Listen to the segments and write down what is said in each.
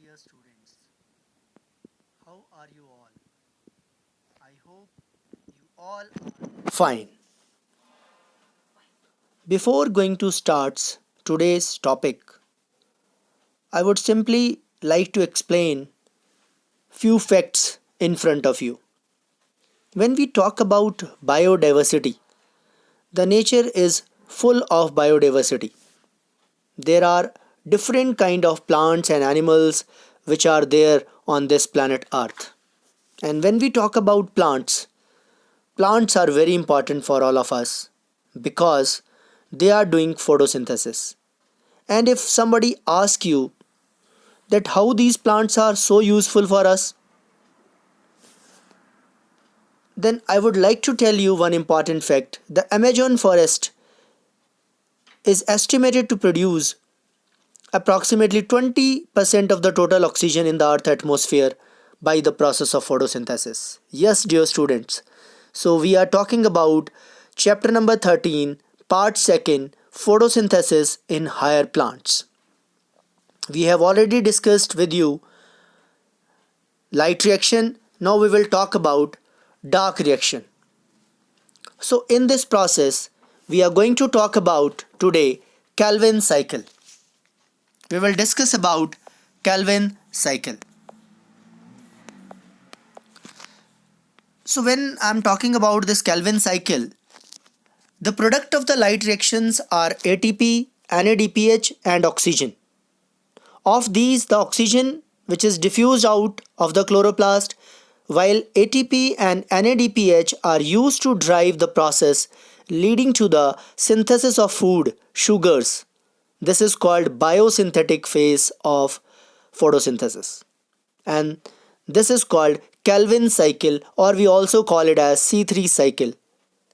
dear students. How are you all? I hope you all are fine. Before going to start today's topic, I would simply like to explain few facts in front of you. When we talk about biodiversity, the nature is full of biodiversity. There are different kind of plants and animals which are there on this planet Earth. And when we talk about plants, plants are very important for all of us because they are doing photosynthesis. And if somebody asks you that how these plants are so useful for us, then I would like to tell you one important fact. The Amazon forest is estimated to produce approximately 20% of the total oxygen in the Earth's atmosphere by the process of photosynthesis. Yes, dear students. So we are talking about chapter number 13, part 2, photosynthesis in higher plants. We have already discussed with you light reaction. Now we will talk about dark reaction. So in this process, we are going to talk about today Calvin cycle. We will discuss about Calvin cycle. So when I'm talking about this Calvin cycle, the product of the light reactions are ATP, NADPH and oxygen. Of these, the oxygen which is diffused out of the chloroplast, while ATP and NADPH are used to drive the process leading to the synthesis of food, sugars. This is called biosynthetic phase of photosynthesis. And this is called Calvin cycle, or we also call it as C3 cycle.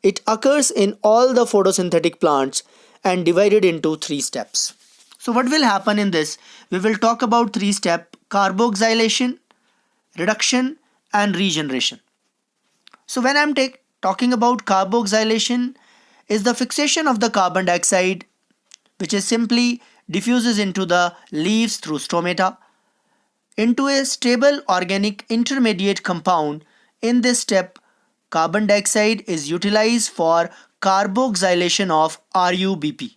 It occurs in all the photosynthetic plants and divided into 3 steps. So what will happen in this? We will talk about 3 steps: carboxylation, reduction and regeneration. So when I'm talking about carboxylation, is the fixation of the carbon dioxide which is simply diffuses into the leaves through stomata into a stable organic intermediate compound. In this step, carbon dioxide is utilized for carboxylation of RUBP.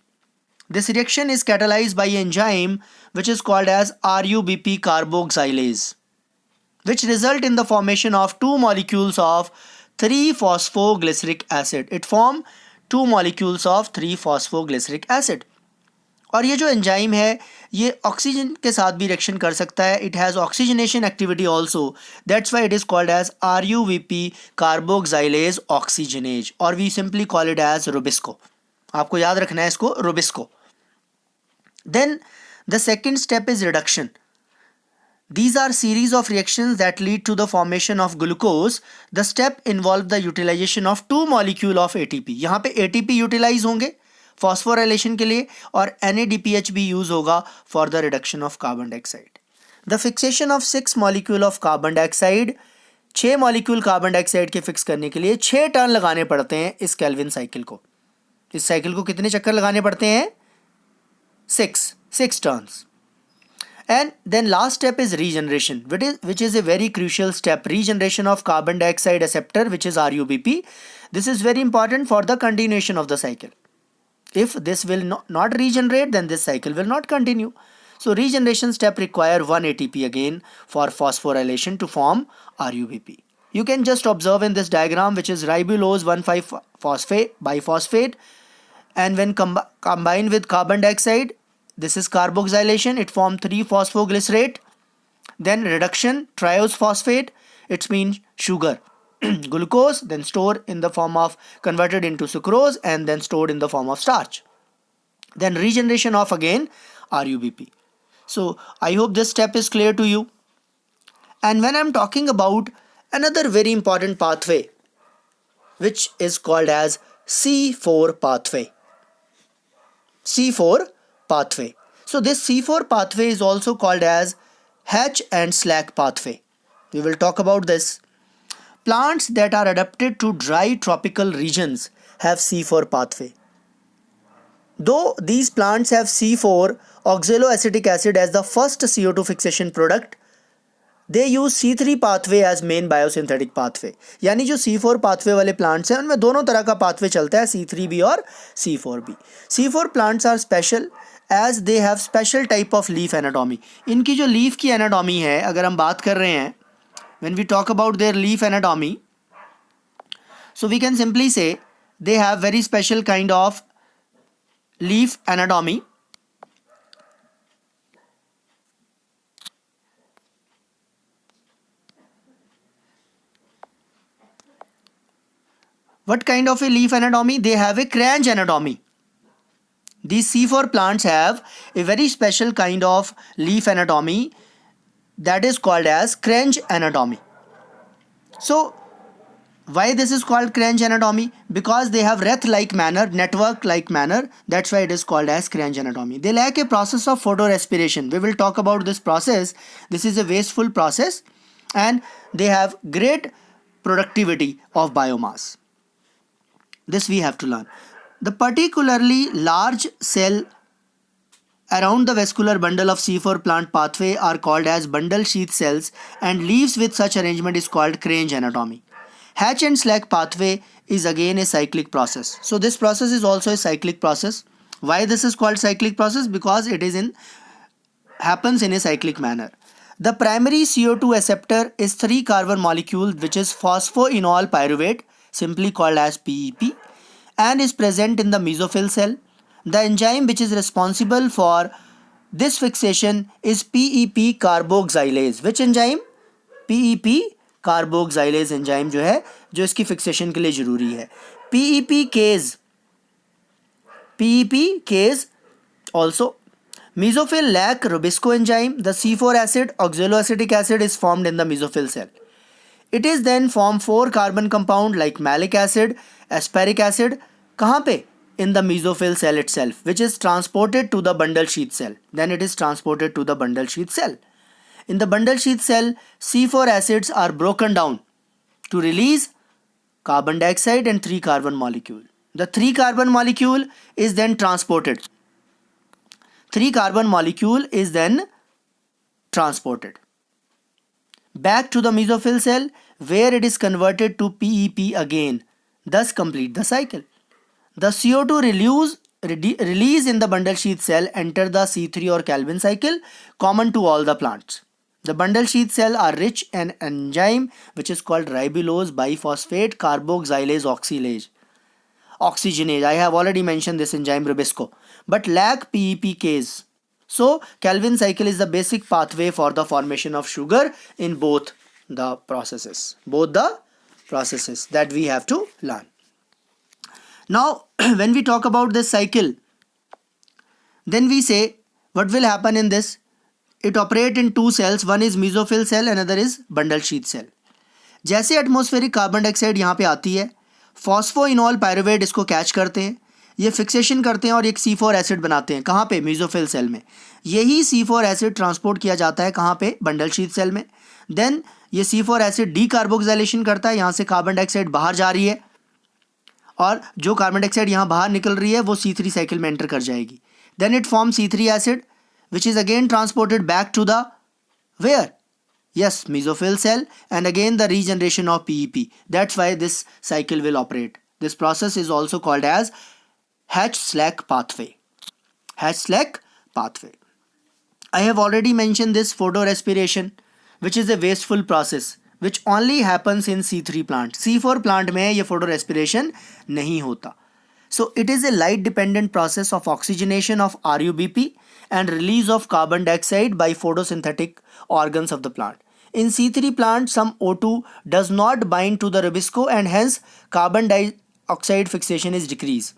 This reaction is catalyzed by an enzyme which is called as RUBP carboxylase, which result in the formation of two molecules of 3-phosphoglyceric acid. It form two molecules of 3-phosphoglyceric acid. और ये जो enzyme है ये oxygen के साथ भी reaction कर सकता है. It has oxygenation activity also. That's why it is called as RUVP carboxylase oxygenase, और we simply call it as rubisco. आपको याद रखना है इसको, rubisco. Then the second step is reduction. These are series of reactions that lead to the formation of glucose. The step involve the utilization of two molecule of ATP. यहाँ पे ATP utilise होंगे phosphorylation के लिए, और NADPH भी use होगा for the reduction of carbon dioxide. The fixation of 6 molecule of carbon dioxide, 6 molecule carbon dioxide के fix करने के लिए 6 टर्न लगाने पड़ते हैं इस कैल्विन साइकिल को. इस साइकिल को कितने चक्कर लगाने पड़ते हैं? 6 turns. And then last step is regeneration, which is a very crucial step. Regeneration of carbon dioxide acceptor, which is RUBP. This is very important for the continuation of the cycle. If this will not regenerate, then this cycle will not continue. So regeneration step require 1 ATP again for phosphorylation to form RUBP. You can just observe in this diagram, which is ribulose 1,5-phosphate biphosphate, and when combined with carbon dioxide, this is carboxylation, it forms 3-phosphoglycerate. Then reduction, triose phosphate, it means sugar. Glucose, then stored in the form of converted into sucrose and then stored in the form of starch. Then regeneration of again RUBP. So I hope this step is clear to you. And when I'm talking about another very important pathway, which is called as C4 pathway. C4 pathway. So this C4 pathway is also called as Hatch and Slag pathway. We will talk about this. Plants that are adapted to dry tropical regions have C4 pathway. Though these plants have C4 oxaloacetic acid as the first CO2 fixation product, they use C3 pathway as main biosynthetic pathway. यानी जो C4 pathway वाले plants हैं उनमें दोनों तरह का pathway चलता है, C3B और C4B. C4 plants are special as they have special type of leaf anatomy. इनकी जो leaf की anatomy है, अगर हम बात कर रहे हैं, when we talk about their leaf anatomy, so we can simply say they have very special kind of leaf anatomy. What kind of a leaf anatomy? They have a cranch anatomy. These C4 plants have a very special kind of leaf anatomy that is called as cranch anatomy. So why this is called cranch anatomy? Because they have wreath-like manner, network-like manner. That's why it is called as cranch anatomy. They lack a process of photorespiration. We will talk about this process. This is a wasteful process, and they have great productivity of biomass. This we have to learn. The particularly large cell around the vascular bundle of C4 plant pathway are called as bundle sheath cells, and leaves with such arrangement is called cranch anatomy. Hatch and slag pathway is again a cyclic process. So this process is also a cyclic process. Why this is called cyclic process? Because it is happens in a cyclic manner. The primary CO2 acceptor is 3 carbon molecule which is phosphoenol pyruvate, simply called as PEP, and is present in the mesophyll cell. The enzyme which is responsible for this fixation is PEP carboxylase. Which enzyme? PEP carboxylase enzyme जो है, जो इसकी fixation के लिए जरूरी है. PEP case also. Mesophyll lack Rubisco enzyme. The C4 acid, oxaloacetic acid, is formed in the mesophyll cell. It is then form 4 carbon compound like malic acid, aspartic acid. कहाँ पे? In the mesophyll cell itself, which is transported to the bundle sheath cell. Then it is transported to the bundle sheath cell. In the bundle sheath cell, C4 acids are broken down to release carbon dioxide and 3 carbon molecule. The 3 carbon molecule is then transported. 3 carbon molecule is then transported back to the mesophyll cell, where it is converted to PEP again, thus complete the cycle. The CO2 release in the bundle sheath cell enter the C3 or Calvin cycle, common to all the plants. The bundle sheath cell are rich in enzyme which is called ribulose biphosphate carboxylase oxygenase. I have already mentioned this enzyme Rubisco, but lack PEP case. So Calvin cycle is the basic pathway for the formation of sugar in both the processes that we have to learn. Now when we talk about this cycle, then we say what will happen in this. It operate in 2 cells. One is mesophyll cell, another is bundle sheath cell. जैसे atmospheric carbon dioxide यहाँ पे आती है, phosphoenol pyruvate इसको catch करते हैं, ये fixation करते हैं और एक C4 एसिड बनाते हैं. कहाँ पे? मेसोफिल सेल में. यही C4 एसिड ट्रांसपोर्ट किया जाता है कहाँ पे? बंडल शीथ सेल में. देन ये C4 एसिड डीकार्बोक्सिलेशन करता है, यहाँ से कार्बन डाइऑक्साइड बाहर जा रही है और जो कार्बन डाइऑक्साइड यहाँ बाहर निकल रही है वो C3 साइकिल में एंटर कर जाएगी. Then it form C3 acid which is again transported back to the where? Yes, mesophyll cell, and again the regeneration of PEP. That's why this cycle will operate. This process is also called as Hatch-Slag pathway. Hatch-Slag pathway. I have already mentioned this photorespiration, which is a wasteful process which only happens in C3 plant. C4 plant में ये photorespiration नहीं होता. So it is a light dependent process of oxygenation of RUBP and release of carbon dioxide by photosynthetic organs of the plant. In C3 plant, some O2 does not bind to the Rubisco and hence carbon dioxide fixation is decreased.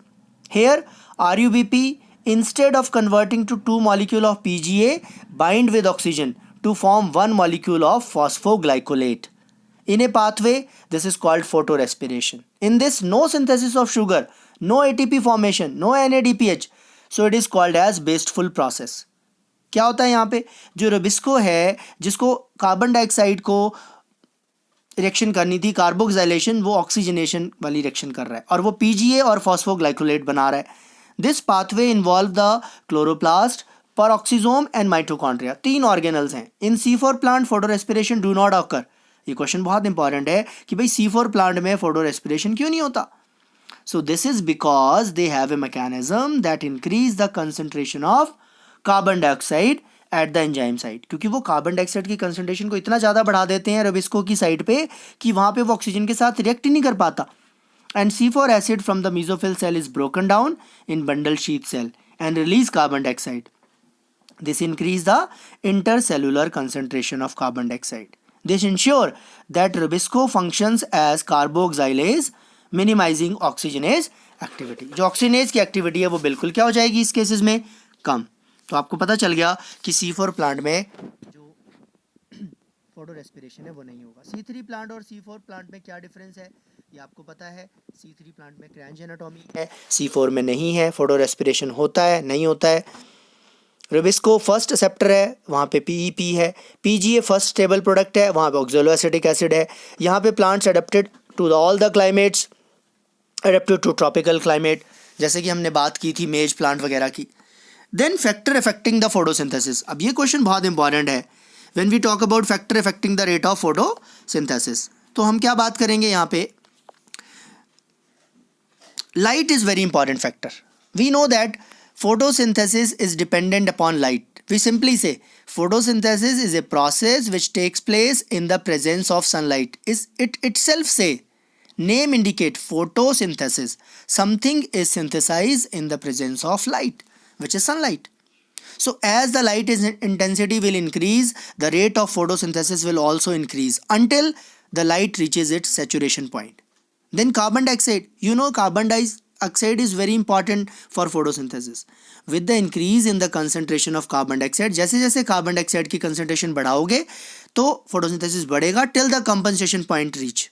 Here RUBP, instead of converting to 2 molecule of PGA, bind with oxygen to form 1 molecule of phosphoglycolate. In a pathway, this is called photorespiration. In this, no synthesis of sugar, no ATP formation, no NADPH. So it is called as wasteful process. क्या होता है यहाँ पे? जो Rubisco है, जिसको carbon dioxide को reaction करनी थी, कार्बोक्सिलेशन, वो ऑक्सीजनेशन वाली रिएक्शन कर रहा है और वो PGA और फॉस्फोग्लाइकोलेट बना रहा है. This pathway involve the chloroplast, peroxisome and mitochondria. 3 organelles हैं। इन C4 plant photo respiration do not occur. ये क्वेश्चन बहुत इंपॉर्टेंट है कि भाई C4 प्लांट में फोटो रेस्पिरेशन क्यों नहीं होता। सो this is because they have a mechanism that increase the concentration of carbon dioxide at the enzyme site, क्योंकि वो कार्बन डाइऑक्साइड की कंसंट्रेशन को इतना ज़्यादा बढ़ा देते हैं रबिस्को की साइड पे कि वहाँ पे वो ऑक्सीजन के साथ रिएक्ट ही नहीं कर पाता। And C4 acid from the mesophyll cell is broken down in bundle sheath cell and release carbon dioxide. This increase the intercellular concentration of carbon dioxide. This ensure that rubisco functions as carboxylase, minimizing oxygenase activity. जो oxygenase की activity है वो बिल्कुल क्या हो जाएगी इस cases में, कम। तो आपको पता चल गया कि C4 प्लांट में जो फोटो रेस्पिरेशन है वो नहीं होगा। C3 प्लांट और C4 प्लांट में क्या डिफरेंस है ये आपको पता है। C3 प्लांट में क्रैंच एनाटॉमी है, C4 में नहीं है। फोटो रेस्पिरेशन होता है नहीं होता है। रुबिस्को फर्स्ट एक्सेप्टर है, वहाँ पे PEP है। PGA फर्स्ट स्टेबल प्रोडक्ट है, वहाँ पे ऑक्सैलोएसिटिक एसिड है। यहाँ पे plants adapted to all the climates, adapted to tropical climate, जैसे कि हमने बात की थी मेज प्लांट वगैरह की। Then factor affecting the photosynthesis. अब ये क्वेश्चन बहुत इंपॉर्टेंट है। When we talk about factor affecting the rate of photosynthesis, तो हम क्या बात करेंगे यहाँ पे। Light is very important factor. We know that photosynthesis is dependent upon light. We simply say photosynthesis is a process which takes place in the presence of sunlight. Is it itself say name indicate photosynthesis. Something is synthesized in the presence of light, which is sunlight. So as the light intensity will increase, the rate of photosynthesis will also increase until the light reaches its saturation point. Then carbon dioxide, you know carbon dioxide is very important for photosynthesis. With the increase in the concentration of carbon dioxide, जैसे जैसे carbon dioxide की concentration बढ़ाओगे तो photosynthesis बढ़ेगा till the compensation point reach.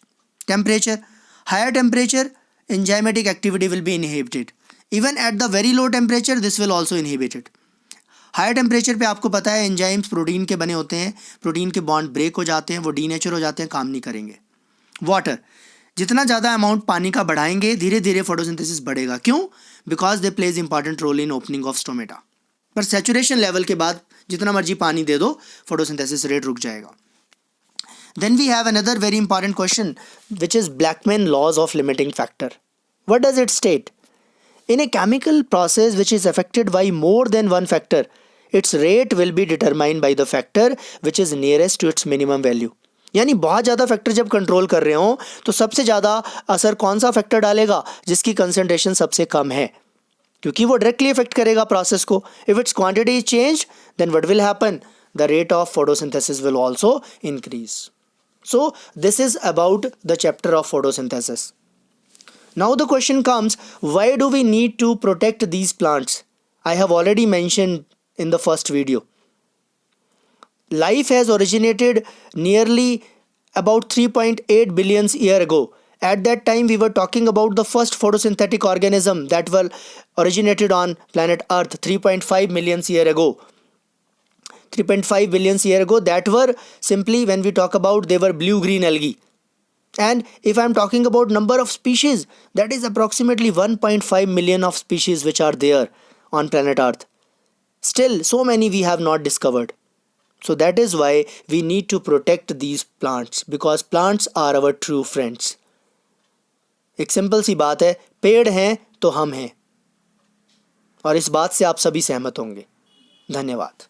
Temperature, higher temperature, enzymatic activity will be inhibited. Even at the very low temperature, this will also inhibit it. Higher temperature पे आपको पता है enzymes protein के बने होते हैं, प्रोटीन के बॉन्ड ब्रेक हो जाते हैं, वो डीनेचर हो जाते हैं, काम नहीं करेंगे। वाटर, जितना ज़्यादा अमाउंट पानी का बढ़ाएंगे धीरे धीरे फोटोसिंथेसिस बढ़ेगा। क्यों? Because they plays important role in opening of stomata. पर सैचुरेशन लेवल के बाद जितना मर्जी पानी दे दो फोटोसिंथेसिस रेट रुक जाएगा। Then we have another very important question which is Blackman laws of limiting factor. What does it state? In a chemical process which is affected by more than one factor, its rate will be determined by the factor which is nearest to its minimum value. यानी बहुत ज़्यादा factor जब control कर रहे हो तो सबसे ज़्यादा असर कौन सा फैक्टर डालेगा? जिसकी कंसंट्रेशन सबसे कम है, क्योंकि वो डायरेक्टली इफेक्ट करेगा प्रोसेस को। If its quantity is change then what will happen? The rate of photosynthesis will also increase. So this is about the chapter of photosynthesis. Now the question comes, why do we need to protect these plants? I have already mentioned in the first video. Life has originated nearly about 3.8 billion years ago. At that time we were talking about the first photosynthetic organism that were originated on planet Earth 3.5 million years ago. 3.5 billion years ago, that were simply, when we talk about, they were blue-green algae. And if I am talking about number of species, that is approximately 1.5 million of species which are there on planet Earth. Still, so many we have not discovered. So that is why we need to protect these plants, because plants are our true friends. एक simple सी बात है, पेड़ हैं तो हम हैं, और इस बात से आप सभी सहमत होंगे। धन्यवाद।